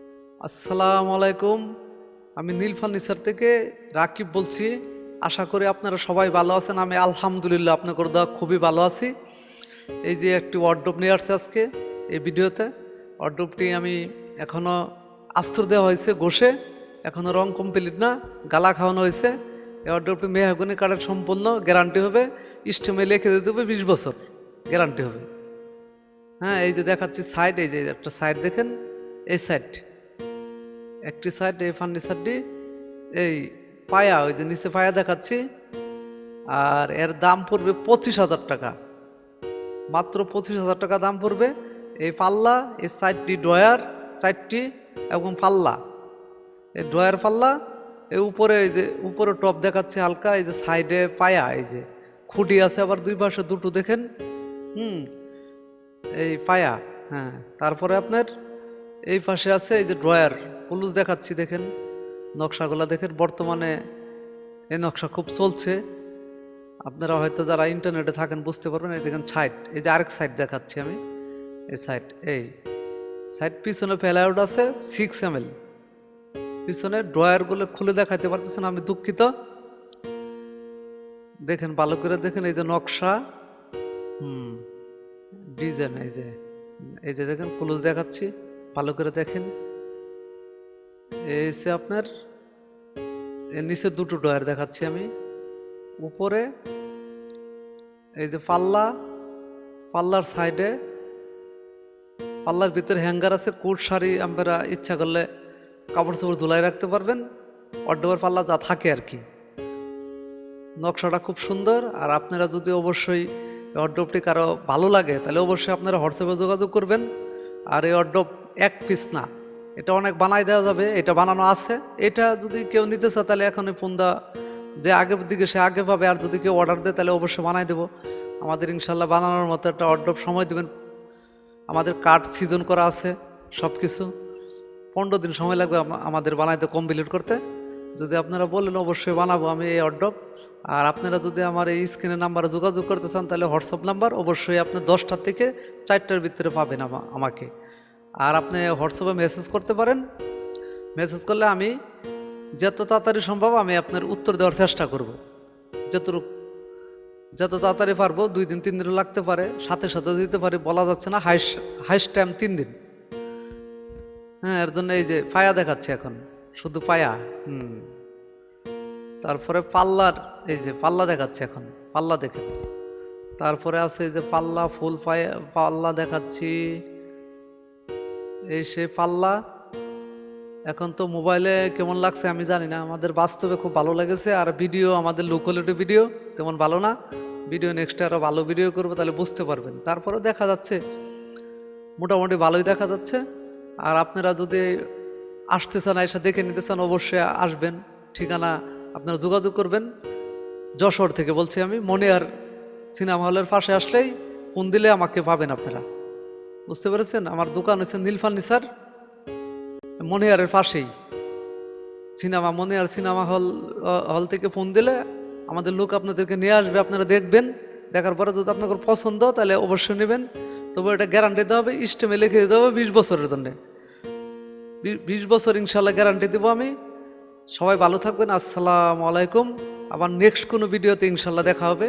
আসসালামু আলাইকুম। আমি নীল ফার্নিচার থেকে রাকিব বলছি। আশা করি আপনারা সবাই ভালো আছেন। আমি আলহামদুলিল্লাহ আপনাদের দোয়া খুবই ভালো আছি। এই যে একটি ওয়ার্ডরোব নিয়ে আসছে আজকে এই ভিডিওতে। ওয়ার্ডরোবটি আমি এখনও আস্তর দেওয়া হয়েছে ঘষে, এখনও রং কমপ্লিট না, গালা খাওয়ানো হয়েছে। এই ওয়ার্ডরোবটি মেহগনি কাঠের সম্পূর্ণ, গ্যারান্টি হবে, স্টেমে লিখে দিতে হবে 20 বছর গ্যারান্টি হবে। হ্যাঁ, এই যে দেখাচ্ছি সাইড, এই যে একটা সাইড দেখেন, এই সাইড একটি সাইড, এই ফার্নিচারটি এই পায়া, ওই যে নিচে পায়া দেখাচ্ছি। আর এর দাম পড়বে 25,000 টাকা, মাত্র 25,000 টাকা দাম পড়বে। এই পাল্লা, এই সাইডটি ড্রয়ার চারটি এবং পাল্লা, এই ড্রয়ার পাল্লা, এই উপরে, এই যে উপরে টপ দেখাচ্ছে হালকা, এই যে সাইডে পায়া, এই যে খুঁটি আছে আবার দুই পাশে দুটো দেখেন। এই পায়া। হ্যাঁ, তারপরে আপনার এই পাশে আছে এই যে ড্রয়ার পুলুস দেখাচ্ছি, দেখেন নকশাগুলো দেখেন। বর্তমানে এই নকশা খুব চলছে, আপনারা হয়তো যারা ইন্টারনেটে থাকেন বুঝতে পারবেন। এই দেখেন সাইড, এই যে আরেক সাইড দেখাচ্ছি আমি, এই সাইড, এই সাইড পিছনে ফেলাউট আছে 6 ml। পিছনে ড্রয়ারগুলো খুলে দেখাইতে পারতেছেন, আমি দুঃখিত। দেখেন ভালো করে দেখেন, এই যে নকশা, ডিজাইন, এই যে দেখেন পুলুস দেখাচ্ছি, ভালো করে দেখেন। এই যে আপনার এর নিচে দুটো ড্রয়ার দেখাচ্ছি আমি। উপরে এই যে পাল্লা, পাল্লার সাইডে, পাল্লার ভিতরে হ্যাঙ্গার আছে, কোট শাড়ি আপনারা ইচ্ছা করলে কাপড় চোপড় ঝুলাই রাখতে পারবেন, অর্ডার পাল্লা যা থাকে আর কি। নকশাটা খুব সুন্দর। আর আপনারা যদি অবশ্যই অর্ডারটি কারো ভালো লাগে তাহলে অবশ্যই আপনারা হোয়াটসঅ্যাপে যোগাযোগ করবেন। আর এই অর্ডার এক পিস না, এটা অনেক বানাই দেওয়া যাবে, এটা বানানো আছে। এটা যদি কেউ নিতে চায় তাহলে এখনই ফোনটা যে আগের দিকে সে আগে পাবে। আর যদি কেউ অর্ডার দেয় তাহলে অবশ্যই বানাই দেবো। আমাদের ইনশাল্লাহ বানানোর মতো একটা অর্ডার সময় দেবেন। আমাদের কাঠ সিজন করা আছে, সব কিছু 15 দিন সময় লাগবে আমাদের বানাইতে, কমপ্লিট করতে। যদি আপনারা বলেন অবশ্যই বানাবো আমি এই অর্ডার। আর আপনারা যদি আমার এই স্ক্রিনের নাম্বারে যোগাযোগ করতে চান তাহলে হোয়াটসঅ্যাপ নাম্বার অবশ্যই আপনি 10টা থেকে 4টার ভিতরে পাবেন আমাকে। আর আপনি হোয়াটসঅ্যাপে মেসেজ করতে পারেন। মেসেজ করলে আমি যত তাড়াতাড়ি সম্ভব আমি আপনার উত্তর দেওয়ার চেষ্টা করব। যত তাড়াতাড়ি পারবো, 2 দিন 3 দিনও লাগতে পারে, সাথে সাথে দিতে পারি, বলা যাচ্ছে না। হাইস্ট টাইম 3 দিন। হ্যাঁ, এর জন্য এই যে পায়া দেখাচ্ছে এখন, শুধু পায়া। তারপরে পাল্লার, এই যে পাল্লা দেখাচ্ছে এখন, পাল্লা দেখেন। তারপরে আছে এই যে পাল্লা, ফুল পায়া পাল্লা দেখাচ্ছি, এই সে পাল্লা। এখন তো মোবাইলে কেমন লাগছে আমি জানি না, আমাদের বাস্তবে খুব ভালো লেগেছে। আর ভিডিও, আমাদের লো কোয়ালিটি ভিডিও তেমন ভালো না। ভিডিও নেক্সট আরও ভালো ভিডিও করবো, তাহলে বুঝতে পারবেন। তারপরে দেখা যাচ্ছে মোটামুটি ভালোই দেখা যাচ্ছে। আর আপনারা যদি আসতে চান, এসে দেখে নিতে চান, অবশ্যই আসবেন। ঠিকানা আপনারা যোগাযোগ করবেন। যশোর থেকে বলছি আমি, মনিহার সিনেমা হলের পাশে আসলেই ফোন দিলে আমাকে পাবেন আপনারা। বুঝতে পেরেছেন? আমার দোকান হচ্ছে নীল ফার্নিচার, মনিহারের পাশেই মনিহার সিনেমা হল থেকে ফোন দিলে আমাদের লোক আপনাদেরকে নিয়ে আসবে। আপনারা দেখবেন, দেখার পরে যদি আপনাদের পছন্দ তাহলে অবশ্যই নেবেন। তবে এটা গ্যারান্টি দিতে হবে, স্টেমে লিখে দিতে হবে 20 বছরের জন্যে। 20 বছর ইনশাল্লাহ গ্যারান্টি দেবো আমি। সবাই ভালো থাকবেন। আসসালামু আলাইকুম। আবার নেক্সট কোনো ভিডিওতে ইনশাল্লাহ দেখা হবে।